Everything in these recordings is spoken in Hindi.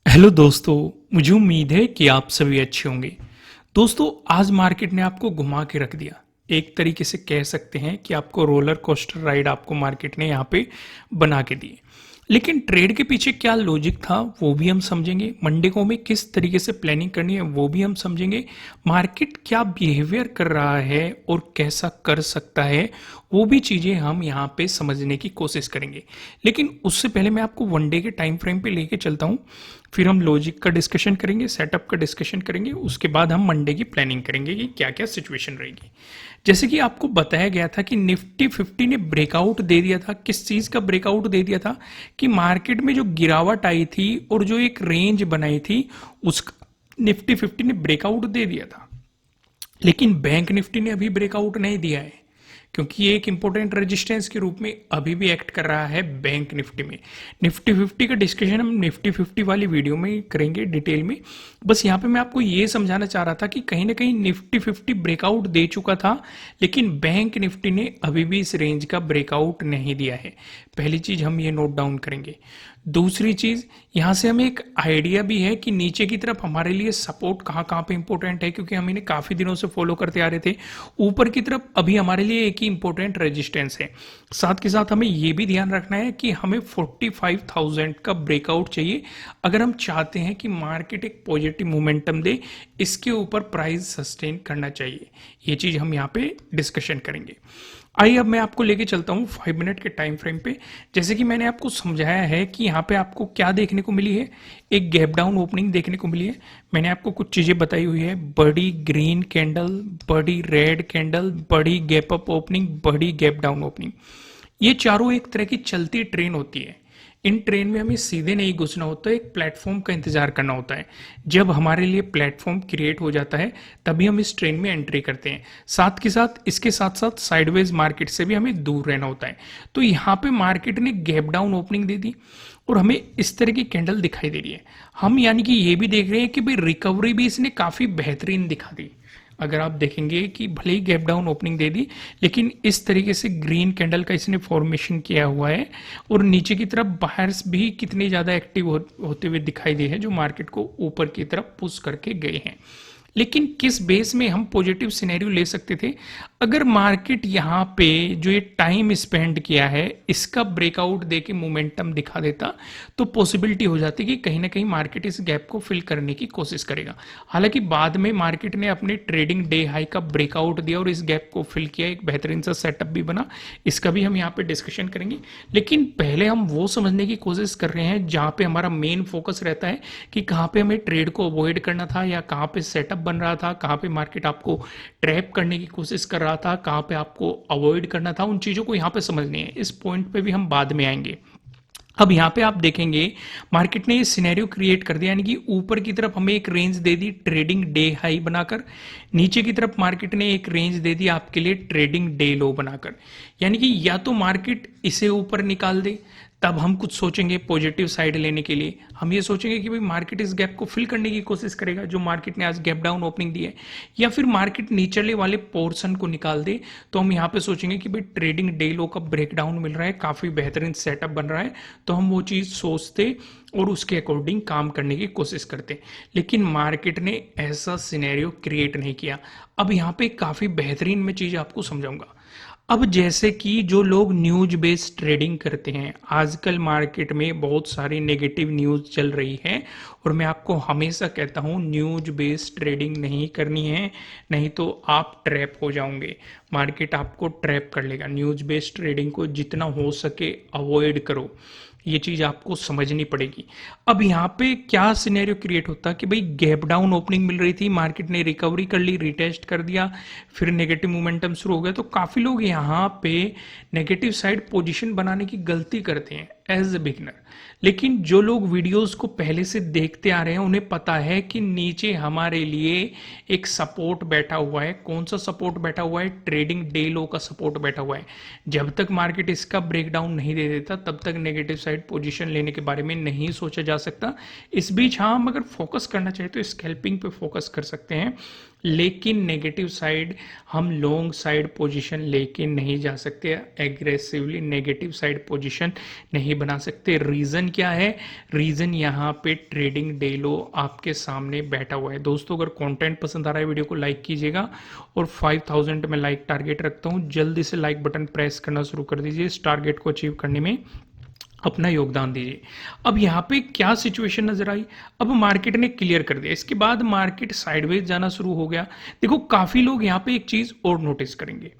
हेलो दोस्तों। मुझे उम्मीद है कि आप सभी अच्छे होंगे। दोस्तों, आज मार्केट ने आपको घुमा के रख दिया। एक तरीके से कह सकते हैं कि आपको रोलर कोस्टर राइड आपको मार्केट ने यहाँ पे बना के दी। लेकिन ट्रेड के पीछे क्या लॉजिक था वो भी हम समझेंगे। मंडे को हमें किस तरीके से प्लानिंग करनी है वो भी हम समझेंगे। मार्केट क्या बिहेवियर कर रहा है और कैसा कर सकता है वो भी चीज़ें हम यहाँ पे समझने की कोशिश करेंगे। लेकिन उससे पहले मैं आपको वनडे के टाइम फ्रेम पे लेके चलता हूँ। फिर हम लॉजिक का डिस्कशन करेंगे, सेटअप का डिस्कशन करेंगे, उसके बाद हम मंडे की प्लानिंग करेंगे कि क्या क्या सिचुएशन रहेगी। जैसे कि आपको बताया गया था कि निफ्टी 50 ने ब्रेकआउट दे दिया था। किस चीज़ का ब्रेकआउट दे दिया था कि मार्केट में जो गिरावट आई थी और जो एक रेंज बनाई थी उसका निफ्टी 50 ने ब्रेकआउट दे दिया था। लेकिन बैंक निफ्टी ने अभी ब्रेकआउट नहीं दिया है, क्योंकि ये एक इंपॉर्टेंट रेजिस्टेंस के रूप में अभी भी एक्ट कर रहा है बैंक निफ्टी में। निफ्टी 50 का डिस्कशन हम निफ्टी 50 वाली वीडियो में करेंगे डिटेल में। बस यहाँ पे मैं आपको ये समझाना चाह रहा था कि कहीं ना कहीं निफ्टी 50 ब्रेकआउट दे चुका था, लेकिन बैंक निफ्टी ने अभी भी इस रेंज का ब्रेकआउट नहीं दिया है। पहली चीज हम ये नोट डाउन करेंगे। दूसरी चीज, यहाँ से हमें एक आइडिया भी है कि नीचे की तरफ हमारे लिए सपोर्ट कहाँ कहाँ पे इंपॉर्टेंट है, क्योंकि हम इन्हें काफी दिनों से फॉलो करते आ रहे थे। ऊपर की तरफ अभी हमारे लिए एक ही इंपॉर्टेंट रेजिस्टेंस है। साथ के साथ हमें ये भी ध्यान रखना है कि हमें 45,000 का ब्रेकआउट चाहिए अगर हम चाहते हैं कि मार्केट एक पॉजिटिव मोमेंटम दे। इसके ऊपर प्राइस सस्टेन करना चाहिए। ये चीज हम यहाँ पे डिस्कशन करेंगे। आइए अब मैं आपको लेके चलता हूँ 5 मिनट के टाइम फ्रेम पे। जैसे कि मैंने आपको समझाया है कि यहाँ पे आपको क्या देखने को मिली है, एक गैप डाउन ओपनिंग देखने को मिली है। मैंने आपको कुछ चीजें बताई हुई है, बड़ी ग्रीन कैंडल, बड़ी रेड कैंडल, बड़ी गैप अप ओपनिंग, बड़ी गैप डाउन ओपनिंग। ये चारों एक तरह की चलती ट्रेन होती है। इन ट्रेन में हमें सीधे नहीं घुसना होता है, एक प्लेटफॉर्म का इंतजार करना होता है। जब हमारे लिए प्लेटफॉर्म क्रिएट हो जाता है तभी हम इस ट्रेन में एंट्री करते हैं। साथ के साथ इसके साथ साथ साइडवेज मार्केट से भी हमें दूर रहना होता है। तो यहाँ पे मार्केट ने गैप डाउन ओपनिंग दे दी और हमें इस तरह की कैंडल दिखाई दे रही है। हम यानी कि ये भी देख रहे हैं कि भाई रिकवरी भी इसने काफी बेहतरीन दिखा दी। अगर आप देखेंगे कि भले ही गैप डाउन ओपनिंग दे दी, लेकिन इस तरीके से ग्रीन कैंडल का इसने फॉर्मेशन किया हुआ है और नीचे की तरफ बायर्स भी कितने ज़्यादा एक्टिव होते हुए दिखाई दे हैं, जो मार्केट को ऊपर की तरफ पुश करके गए हैं। लेकिन किस बेस में हम पॉजिटिव सिनेरियो ले सकते थे? अगर मार्केट यहाँ पे जो ये टाइम स्पेंड किया है इसका ब्रेकआउट देके मोमेंटम दिखा देता तो पॉसिबिलिटी हो जाती कि कहीं ना कहीं मार्केट इस गैप को फिल करने की कोशिश करेगा। हालांकि बाद में मार्केट ने अपने ट्रेडिंग डे हाई का ब्रेकआउट दिया और इस गैप को फिल किया, एक बेहतरीन सा सेटअप भी बना। इसका भी हम यहाँ पे डिस्कशन करेंगे। लेकिन पहले हम वो समझने की कोशिश कर रहे हैं जहाँ पे हमारा मेन फोकस रहता है कि कहाँ पे हमें ट्रेड को अवॉइड करना था या कहाँ पे सेटअप बन रहा था, कहाँ पे मार्केट आपको ट्रैप करने की कोशिश कर रहा था, कहाँ पे आपको अवॉइड करना था। उन चीज़ों को यहाँ पे समझनी है। इस पॉइंट पे भी हम बाद में आएंगे। अब यहाँ पे आप देखेंगे मार्केट ने ये सिनेरियो क्रिएट कर दिया, यानी कि ऊपर की तरफ हमें एक रेंज दे दी ट्रेडिंग डे हाई बनाकर, नीचे की तरफ मार्केट ने एक रेंज दे दी आपके लिए ट्रेडिंग डे लो बनाकर। यानी कि या तो मार्केट इसे ऊपर निकाल दे, तब हम कुछ सोचेंगे पॉजिटिव साइड लेने के लिए। हम ये सोचेंगे कि भाई मार्केट इस गैप को फिल करने की कोशिश करेगा जो मार्केट ने आज गैप डाउन ओपनिंग दी है, या फिर मार्केट निचले वाले पोर्शन को निकाल दे तो हम यहाँ पे सोचेंगे कि भाई ट्रेडिंग डे लो का ब्रेकडाउन मिल रहा है, काफी बेहतरीन सेटअप बन रहा है, तो हम वो चीज सोचते और उसके अकॉर्डिंग काम करने की कोशिश करते। लेकिन मार्केट ने ऐसा सिनेरियो क्रिएट नहीं किया। अब यहाँ पे काफी बेहतरीन मैं चीज आपको समझाऊंगा। अब जैसे कि जो लोग न्यूज बेस्ड ट्रेडिंग करते हैं, आजकल मार्केट में बहुत सारी नेगेटिव न्यूज चल रही है और मैं आपको हमेशा कहता हूं न्यूज बेस्ड ट्रेडिंग नहीं करनी है, नहीं तो आप ट्रैप हो जाओगे। मार्केट आपको ट्रैप कर लेगा। न्यूज बेस्ड ट्रेडिंग को जितना हो सके अवॉइड करो। ये चीज आपको समझनी पड़ेगी। अब यहाँ पे क्या सिनेरियो क्रिएट होता कि भाई गैप डाउन ओपनिंग मिल रही थी, मार्केट ने रिकवरी कर ली, रिटेस्ट कर दिया, फिर नेगेटिव मोमेंटम शुरू हो गया। तो काफी लोग यहाँ पे नेगेटिव साइड पोजीशन बनाने की गलती करते हैं एज ए बिगनर। लेकिन जो लोग वीडियोस को पहले से देखते आ रहे हैं उन्हें पता है कि नीचे हमारे लिए एक सपोर्ट बैठा हुआ है। कौन सा सपोर्ट बैठा हुआ है? ट्रेडिंग डे लो का सपोर्ट बैठा हुआ है। जब तक मार्केट इसका ब्रेकडाउन नहीं दे देता तब तक नेगेटिव साइड पोजीशन लेने के बारे में नहीं सोचा जा सकता। इस बीच हाँ, हम अगर फोकस करना चाहे तो स्कैल्पिंग पे फोकस कर सकते हैं, लेकिन नेगेटिव साइड हम लॉन्ग साइड पोजीशन लेके नहीं जा सकते, एग्रेसिवली नेगेटिव साइड पोजीशन नहीं बना सकते। रीज़न क्या है? रीज़न यहाँ पे ट्रेडिंग डे लो आपके सामने बैठा हुआ है। दोस्तों अगर कंटेंट पसंद आ रहा है वीडियो को लाइक कीजिएगा और 5000 में लाइक टारगेट रखता हूँ, जल्दी से लाइक बटन प्रेस करना शुरू कर दीजिए, इस टारगेट को अचीव करने में अपना योगदान दीजिए। अब यहाँ पे क्या सिचुएशन नजर आई? अब मार्केट ने क्लियर कर दिया, इसके बाद मार्केट साइडवेज जाना शुरू हो गया। देखो काफी लोग यहाँ पे एक चीज और नोटिस करेंगे,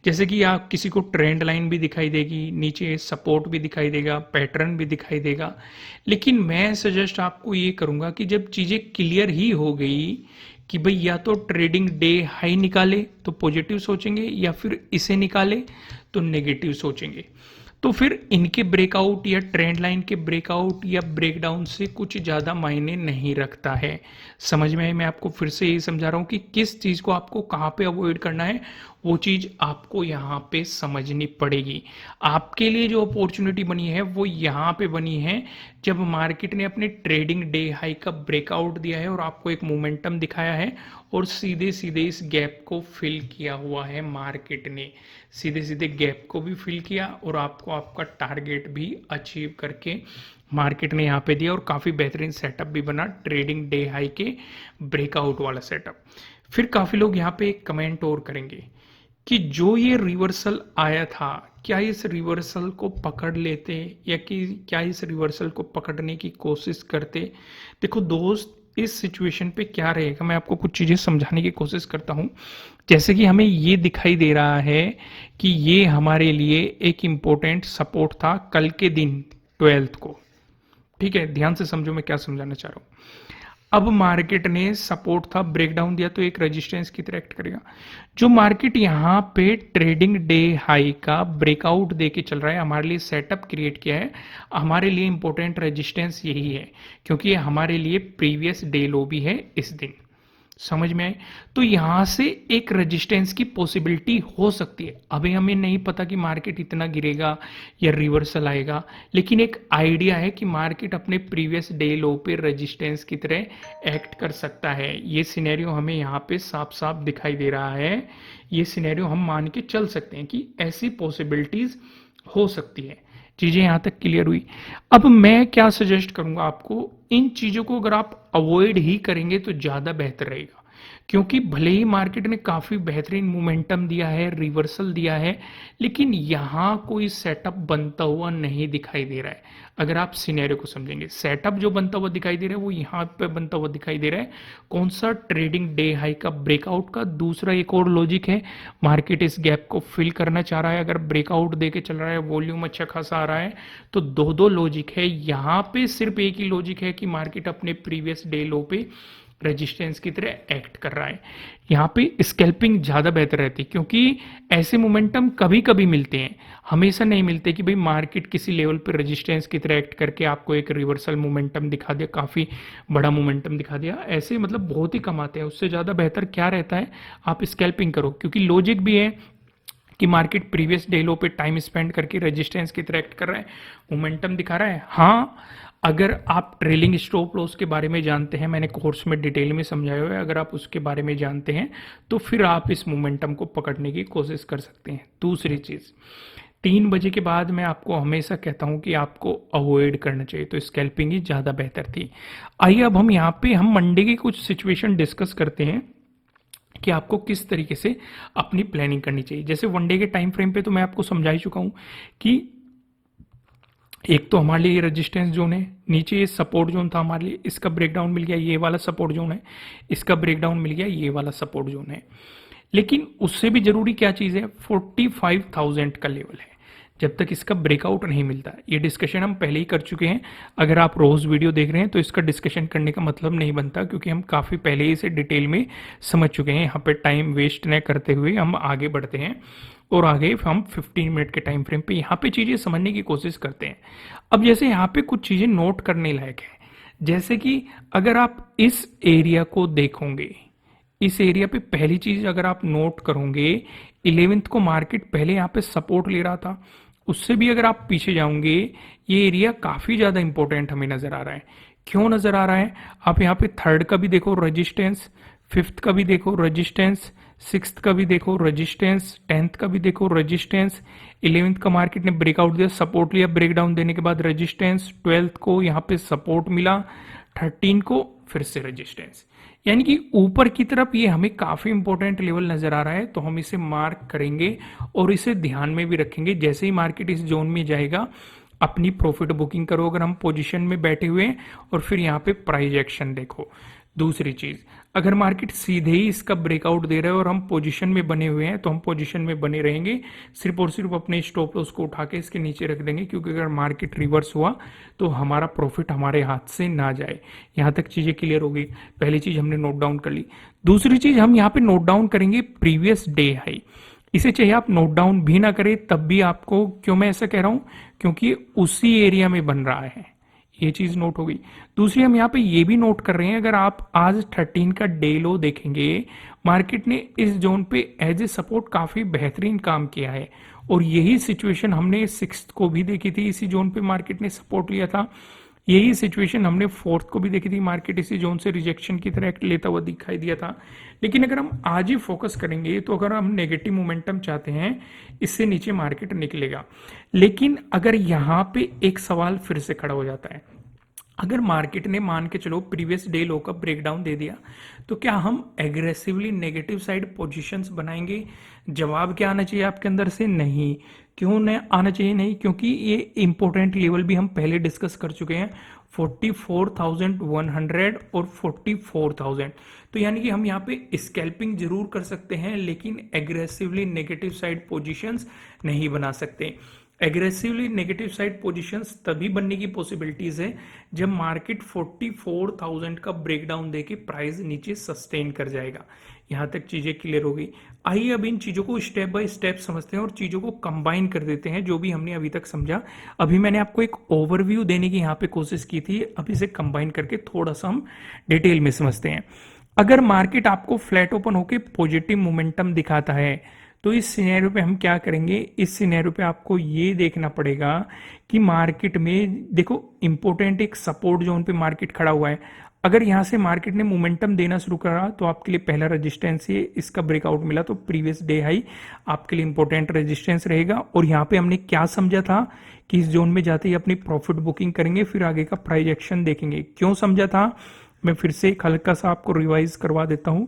जैसे कि आप किसी को ट्रेंड लाइन भी दिखाई देगी, नीचे सपोर्ट भी दिखाई देगा, पैटर्न भी दिखाई देगा। लेकिन मैं सजेस्ट आपको ये करूंगा कि जब चीजें क्लियर ही हो गई कि भाई या तो ट्रेडिंग डे हाई निकाले तो पॉजिटिव सोचेंगे, या फिर इसे निकाले तो नेगेटिव सोचेंगे, तो फिर इनके ब्रेकआउट या ट्रेंड लाइन के ब्रेकआउट या ब्रेकडाउन से कुछ ज़्यादा मायने नहीं रखता है। समझ में आए? मैं आपको फिर से यही समझा रहा हूँ कि किस चीज़ को आपको कहाँ पे अवॉइड करना है, वो चीज़ आपको यहाँ पे समझनी पड़ेगी। आपके लिए जो अपॉर्चुनिटी बनी है वो यहाँ पे बनी है जब मार्केट ने अपने ट्रेडिंग डे हाई का ब्रेकआउट दिया है और आपको एक मोमेंटम दिखाया है और सीधे सीधे इस गैप को फिल किया हुआ है। मार्केट ने सीधे सीधे गैप को भी फिल किया और आपको आपका टारगेट भी अचीव करके मार्केट ने यहाँ पे दिया, और काफ़ी बेहतरीन सेटअप भी बना ट्रेडिंग डे हाई के ब्रेकआउट वाला सेटअप। फिर काफ़ी लोग यहाँ पे एक कमेंट और करेंगे कि जो ये रिवर्सल आया था, क्या इस रिवर्सल को पकड़ लेते या कि क्या इस रिवर्सल को पकड़ने की कोशिश करते? देखो दोस्त, इस सिचुएशन पे क्या रहेगा, मैं आपको कुछ चीज़ें समझाने की कोशिश करता हूँ। जैसे कि हमें ये दिखाई दे रहा है कि ये हमारे लिए एक इम्पोर्टेंट सपोर्ट था कल के दिन 12 को। ठीक है, ध्यान से समझो मैं क्या समझाना चाह रहा हूँ। अब मार्केट ने सपोर्ट था, ब्रेकडाउन दिया तो एक रेजिस्टेंस की तरह एक्ट करेगा। जो मार्केट यहाँ पे ट्रेडिंग डे हाई का ब्रेकआउट दे के चल रहा है, हमारे लिए सेटअप क्रिएट किया है, हमारे लिए इंपॉर्टेंट रेजिस्टेंस यही है, क्योंकि ये हमारे लिए प्रीवियस डे लो भी है इस दिन। समझ में आए? तो यहां से एक रेजिस्टेंस की पॉसिबिलिटी हो सकती है। अभी हमें नहीं पता कि मार्केट इतना गिरेगा या रिवर्सल आएगा, लेकिन एक आइडिया है कि मार्केट अपने प्रीवियस डे लो पे रेजिस्टेंस की तरह एक्ट कर सकता है। ये सिनेरियो हमें यहाँ पे साफ साफ दिखाई दे रहा है। ये सिनेरियो हम मान के चल सकते हैं कि ऐसी पॉसिबिलिटीज हो सकती है। चीजें यहां तक क्लियर हुई? अब मैं क्या सजेस्ट करूंगा आपको, इन चीजों को अगर आप अवॉइड ही करेंगे तो ज्यादा बेहतर रहेगा, क्योंकि भले ही मार्केट ने काफी बेहतरीन मोमेंटम दिया है, रिवर्सल दिया है, लेकिन यहां कोई सेटअप बनता हुआ नहीं दिखाई दे रहा है। अगर आप सिनेरियो को समझेंगे, सेटअप जो बनता हुआ दिखाई दे रहा है वो यहां पे बनता हुआ दिखाई दे रहा है। कौन सा? ट्रेडिंग डे हाई का ब्रेकआउट का। दूसरा एक और लॉजिक है, मार्केट इस गैप को फिल करना चाह रहा है। अगर ब्रेकआउट देके चल रहा है, वॉल्यूम अच्छा खासा आ रहा है, तो दो दो लॉजिक है। यहाँ पे सिर्फ एक ही लॉजिक है कि मार्केट अपने प्रीवियस डे लो पे रेजिस्टेंस की तरह एक्ट कर रहा है। यहाँ पे स्कैल्पिंग ज़्यादा बेहतर रहती है, क्योंकि ऐसे मोमेंटम कभी कभी मिलते हैं, हमेशा नहीं मिलते कि भाई मार्केट किसी लेवल पे रेजिस्टेंस की तरह एक्ट करके आपको एक रिवर्सल मोमेंटम दिखा दिया, काफ़ी बड़ा मोमेंटम दिखा दिया। ऐसे मतलब बहुत ही कम आते हैं। उससे ज़्यादा बेहतर क्या रहता है, आप स्कैल्पिंग करो, क्योंकि लॉजिक भी है कि मार्केट प्रीवियस डे लो पे टाइम स्पेंड करके रेजिस्टेंस की तरह एक्ट कर रहा है, मोमेंटम दिखा रहा है। हाँ, अगर आप ट्रेलिंग स्टॉप लॉस के बारे में जानते हैं, मैंने कोर्स में डिटेल में समझाया हुआ है, अगर आप उसके बारे में जानते हैं तो फिर आप इस मोमेंटम को पकड़ने की कोशिश कर सकते हैं। दूसरी चीज़, 3 बजे के बाद मैं आपको हमेशा कहता हूं कि आपको अवॉइड करना चाहिए, तो स्कैल्पिंग ही ज़्यादा बेहतर थी। आइए अब हम मंडे की कुछ सिचुएशन डिस्कस करते हैं कि आपको किस तरीके से अपनी प्लानिंग करनी चाहिए। जैसे वन डे के टाइम फ्रेम पे तो मैं आपको समझा ही चुका हूं कि एक तो हमारे लिए ये रेजिस्टेंस जोन है, नीचे ये सपोर्ट जोन था हमारे लिए, इसका ब्रेकडाउन मिल गया, ये वाला सपोर्ट जोन है, इसका ब्रेकडाउन मिल गया, ये वाला सपोर्ट जोन है। लेकिन उससे भी जरूरी क्या चीज़ है, 45,000 का लेवल है। जब तक इसका ब्रेकआउट नहीं मिलता, ये डिस्कशन हम पहले ही कर चुके हैं। अगर आप रोज वीडियो देख रहे हैं तो इसका डिस्कशन करने का मतलब नहीं बनता, क्योंकि हम काफ़ी पहले ही इसे डिटेल में समझ चुके हैं। यहाँ पे टाइम वेस्ट न करते हुए हम आगे बढ़ते हैं और आगे हम 15 मिनट के टाइम फ्रेम पे यहाँ पे चीज़ें समझने की कोशिश करते हैं। अब जैसे यहाँ पे कुछ चीज़ें नोट करने लायक है, जैसे कि अगर आप इस एरिया को देखोगे, इस एरिया पे पहली चीज अगर आप नोट करोगे, 11th को मार्केट पहले यहाँ पे सपोर्ट ले रहा था, उससे भी अगर आप पीछे जाओगे, ये एरिया काफी ज्यादा इंपॉर्टेंट हमें नजर आ रहा है। क्यों नजर आ रहा है? आप यहाँ पे थर्ड का भी देखो रेजिस्टेंस, फिफ्थ का भी देखो रेजिस्टेंस, सिक्स्थ का भी देखो रेजिस्टेंस, 10th का भी देखो रेजिस्टेंस, 11th का मार्केट ने ब्रेकआउट दिया, सपोर्ट लिया, ब्रेकडाउन देने के बाद रेजिस्टेंस, 12th को यहाँ पे सपोर्ट मिला, 13 को फिर से रेजिस्टेंस। यानी कि ऊपर की तरफ ये हमें काफी इंपॉर्टेंट लेवल नजर आ रहा है, तो हम इसे मार्क करेंगे और इसे ध्यान में भी रखेंगे। जैसे ही मार्केट इस जोन में जाएगा अपनी प्रॉफिट बुकिंग करो अगर हम पोजीशन में बैठे हुए हैं, और फिर यहाँ पे प्राइस एक्शन देखो। दूसरी चीज, अगर मार्केट सीधे ही इसका ब्रेकआउट दे रहा है और हम पोजीशन में बने हुए हैं तो हम पोजीशन में बने रहेंगे, सिर्फ और सिर्फ अपने स्टॉप लॉस को उठा के इसके नीचे रख देंगे, क्योंकि अगर मार्केट रिवर्स हुआ तो हमारा प्रॉफिट हमारे हाथ से ना जाए। यहां तक चीजें क्लियर होगी। पहली चीज हमने नोट डाउन कर ली। दूसरी चीज हम यहाँ पे नोट डाउन करेंगे प्रीवियस डे हाई। इसे चाहिए आप नोट डाउन भी ना करें तब भी आपको, क्यों मैं ऐसा कह रहा हूं, क्योंकि उसी एरिया में बन रहा है, ये चीज नोट हो गई। दूसरी हम यहाँ पे ये भी नोट कर रहे हैं, अगर आप आज 13 का डे लो देखेंगे, मार्केट ने इस जोन पे एज ए सपोर्ट काफी बेहतरीन काम किया है, और यही सिचुएशन हमने 6th को भी देखी थी, इसी जोन पे मार्केट ने सपोर्ट लिया था। यही सिचुएशन हमने 4th को भी देखी थी, मार्केट इसी जोन से रिजेक्शन की तरह लेता हुआ दिखाई दिया था। लेकिन अगर हम आज ही फोकस करेंगे तो अगर हम नेगेटिव मोमेंटम चाहते हैं, इससे नीचे मार्केट निकलेगा। लेकिन अगर यहाँ पे एक सवाल फिर से खड़ा हो जाता है, अगर मार्केट ने मान के चलो प्रीवियस डे लो का ब्रेकडाउन दे दिया, तो क्या हम एग्रेसिवली नेगेटिव साइड पोजीशंस बनाएंगे? जवाब क्या आना चाहिए आपके अंदर से? नहीं। क्यों नहीं आना चाहिए? नहीं, क्योंकि ये इंपॉर्टेंट लेवल भी हम पहले डिस्कस कर चुके हैं, 44,100 और 44,000। तो यानी कि हम यहाँ पे स्कैल्पिंग जरूर कर सकते हैं, लेकिन एग्रेसिवली नेगेटिव साइड पोजीशंस नहीं बना सकते। एग्रेसिवली नेगेटिव साइड पोजीशंस तभी बनने की पॉसिबिलिटीज है जब मार्केट 44,000 का ब्रेकडाउन देके प्राइस नीचे सस्टेन कर जाएगा। यहां तक चीजें क्लियर हो गई। आइए अब इन चीजों को स्टेप बाय स्टेप समझते हैं और चीजों को कंबाइन कर देते हैं, जो भी हमने अभी तक समझा। अभी मैंने आपको एक ओवरव्यू देने की यहाँ पे कोशिश की थी, अब इसे कंबाइन करके थोड़ा सा हम डिटेल में समझते हैं। अगर मार्केट आपको फ्लैट ओपन होकर पॉजिटिव मोमेंटम दिखाता है, तो इस सिनेरियो पे हम क्या करेंगे? इस सिनेरियो पे आपको ये देखना पड़ेगा कि मार्केट में देखो इंपॉर्टेंट एक सपोर्ट जोन पे मार्केट खड़ा हुआ है। अगर यहां से मार्केट ने मोमेंटम देना शुरू करा तो आपके लिए पहला रेजिस्टेंस ये इसका ब्रेकआउट मिला, तो प्रीवियस डे हाई आपके लिए इंपॉर्टेंट रेजिस्टेंस रहेगा। और यहाँ पे हमने क्या समझा था कि इस जोन में जाते ही अपनी प्रॉफिट बुकिंग करेंगे, फिर आगे का प्राइस एक्शन देखेंगे। क्यों समझा था मैं फिर से एक हल्का सा आपको रिवाइज करवा देता हूं,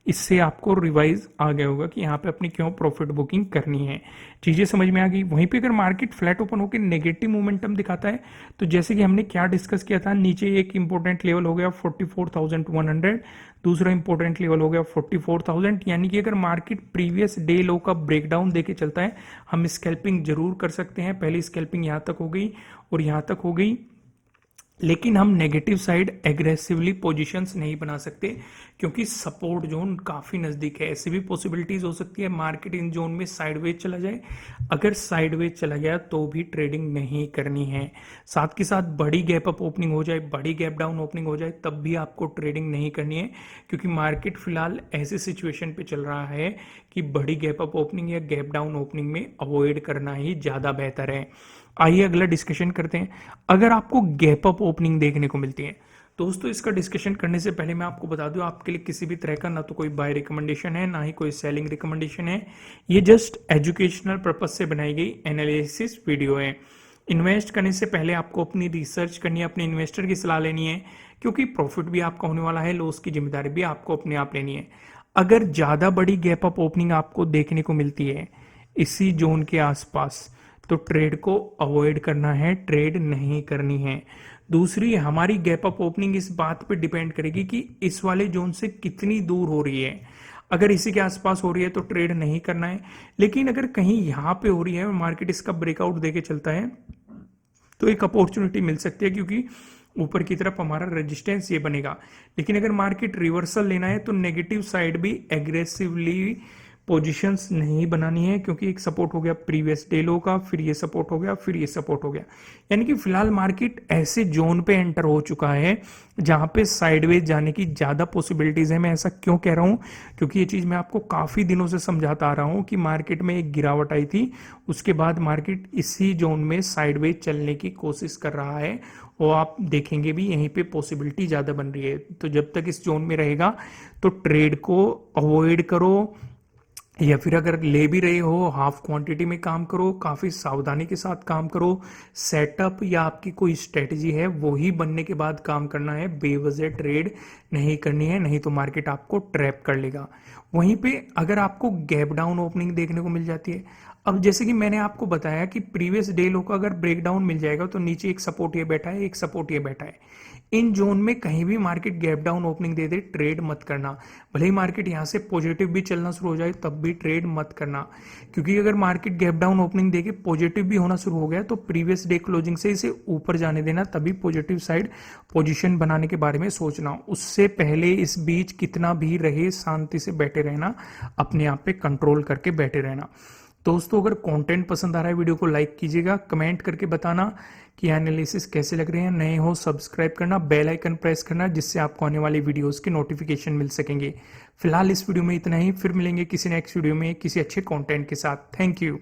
इससे आपको रिवाइज आ गया होगा कि यहाँ पे अपनी क्यों प्रॉफिट बुकिंग करनी है। चीजें समझ में आ गई। वहीं पे अगर मार्केट फ्लैट ओपन होकर नेगेटिव मोमेंटम दिखाता है, तो जैसे कि हमने क्या डिस्कस किया था, नीचे एक इंपॉर्टेंट लेवल हो गया 44,100, दूसरा इंपॉर्टेंट लेवल हो गया 44,000। यानी कि अगर मार्केट प्रीवियस डे लो का ब्रेकडाउन देके चलता है, हम स्कैल्पिंग जरूर कर सकते हैं। पहली स्कैल्पिंग यहाँ तक हो गई और यहाँ तक हो गई, लेकिन हम नेगेटिव साइड एग्रेसिवली पोजीशंस नहीं बना सकते, क्योंकि सपोर्ट जोन काफी नजदीक है। ऐसी भी पॉसिबिलिटीज हो सकती है मार्केट इन जोन में साइडवेज चला जाए। अगर साइडवेज चला गया तो भी ट्रेडिंग नहीं करनी है। साथ के साथ बड़ी गैप अप ओपनिंग हो जाए, बड़ी गैप डाउन ओपनिंग हो जाए, तब भी आपको ट्रेडिंग नहीं करनी है, क्योंकि मार्केट फिलहाल ऐसे सिचुएशन पे चल रहा है कि बड़ी गैप अप ओपनिंग या गैप डाउन ओपनिंग में अवॉइड करना ही ज्यादा बेहतर है। आइए अगला डिस्कशन करते हैं। अगर आपको गैप अप ओपनिंग देखने को मिलती है, दोस्तों इसका डिस्कशन करने से पहले मैं आपको बता दूं, आपके लिए किसी भी तरह का ना तो कोई बाय रिकमेंडेशन है, ना ही कोई सेलिंग रिकमेंडेशन है। ये जस्ट एजुकेशनल पर्पज से बनाई गई एनालिसिस वीडियो है। इन्वेस्ट करने से पहले आपको अपनी रिसर्च करनी है, अपने इन्वेस्टर की सलाह लेनी है, क्योंकि प्रॉफिट भी आपका होने वाला है, लॉस की जिम्मेदारी भी आपको अपने आप लेनी है। अगर ज्यादा बड़ी गैप अप ओपनिंग आपको देखने को मिलती है इसी जोन के आसपास, तो ट्रेड को अवॉइड करना है, ट्रेड नहीं करनी है। दूसरी, हमारी गैप अप ओपनिंग इस बात पे डिपेंड करेगी कि इस वाले जोन से कितनी दूर हो रही है। अगर इसी के आसपास हो रही है तो ट्रेड नहीं करना है, लेकिन अगर कहीं यहां पे हो रही है और मार्केट इसका ब्रेकआउट देके चलता है, तो एक अपॉर्चुनिटी मिल सकती है, क्योंकि ऊपर की तरफ हमारा रेजिस्टेंस ये बनेगा। लेकिन अगर मार्केट रिवर्सल लेना है तो नेगेटिव साइड भी एग्रेसिवली पोजीशंस नहीं बनानी है, क्योंकि एक सपोर्ट हो गया प्रीवियस डे लो का, फिर ये सपोर्ट हो गया, फिर ये सपोर्ट हो गया। यानी कि फिलहाल मार्केट ऐसे जोन पे एंटर हो चुका है जहां पे साइडवेज जाने की ज्यादा पॉसिबिलिटीज है। मैं ऐसा क्यों कह रहा हूं, क्योंकि ये चीज मैं आपको काफी दिनों से समझाता आ रहा हूं कि मार्केट में एक गिरावट आई थी, उसके बाद मार्केट इसी जोन में साइडवेज चलने की कोशिश कर रहा है, और आप देखेंगे भी यहीं पे पॉसिबिलिटी ज्यादा बन रही है। तो जब तक इस जोन में रहेगा तो ट्रेड को अवॉइड करो, या फिर अगर ले भी रहे हो हाफ क्वांटिटी में काम करो, काफी सावधानी के साथ काम करो। सेटअप या आपकी कोई स्ट्रेटजी है वो ही बनने के बाद काम करना है, बेवजह ट्रेड नहीं करनी है, नहीं तो मार्केट आपको ट्रैप कर लेगा। वहीं पे अगर आपको गैप डाउन ओपनिंग देखने को मिल जाती है, अब जैसे कि मैंने आपको बताया कि प्रीवियस डे लो का अगर ब्रेकडाउन मिल जाएगा तो नीचे एक सपोर्ट ये बैठा है, एक सपोर्ट ये बैठा है, इन जोन में कहीं भी मार्केट गैप डाउन ओपनिंग दे दे ट्रेड मत करना। भले ही मार्केट यहां से पॉजिटिव भी चलना शुरू हो जाए तब भी ट्रेड मत करना, क्योंकि अगर मार्केट गैप डाउन ओपनिंग देके पॉजिटिव भी होना शुरू हो गया तो प्रीवियस डे क्लोजिंग से इसे ऊपर जाने देना, तभी पॉजिटिव साइड पोजीशन बनाने के बारे में सोचना। उससे पहले इस बीच कितना भी रहे शांति से बैठे रहना, अपने आप पे कंट्रोल करके बैठे रहना। दोस्तों अगर कंटेंट पसंद आ रहा है वीडियो को लाइक कीजिएगा, कमेंट करके बताना कि एनालिसिस कैसे लग रहे हैं। नए हो सब्सक्राइब करना, बेल आइकन प्रेस करना, जिससे आपको आने वाली वीडियोस के नोटिफिकेशन मिल सकेंगे। फिलहाल इस वीडियो में इतना ही, फिर मिलेंगे किसी नेक्स्ट वीडियो में किसी अच्छे कंटेंट के साथ। Thank you.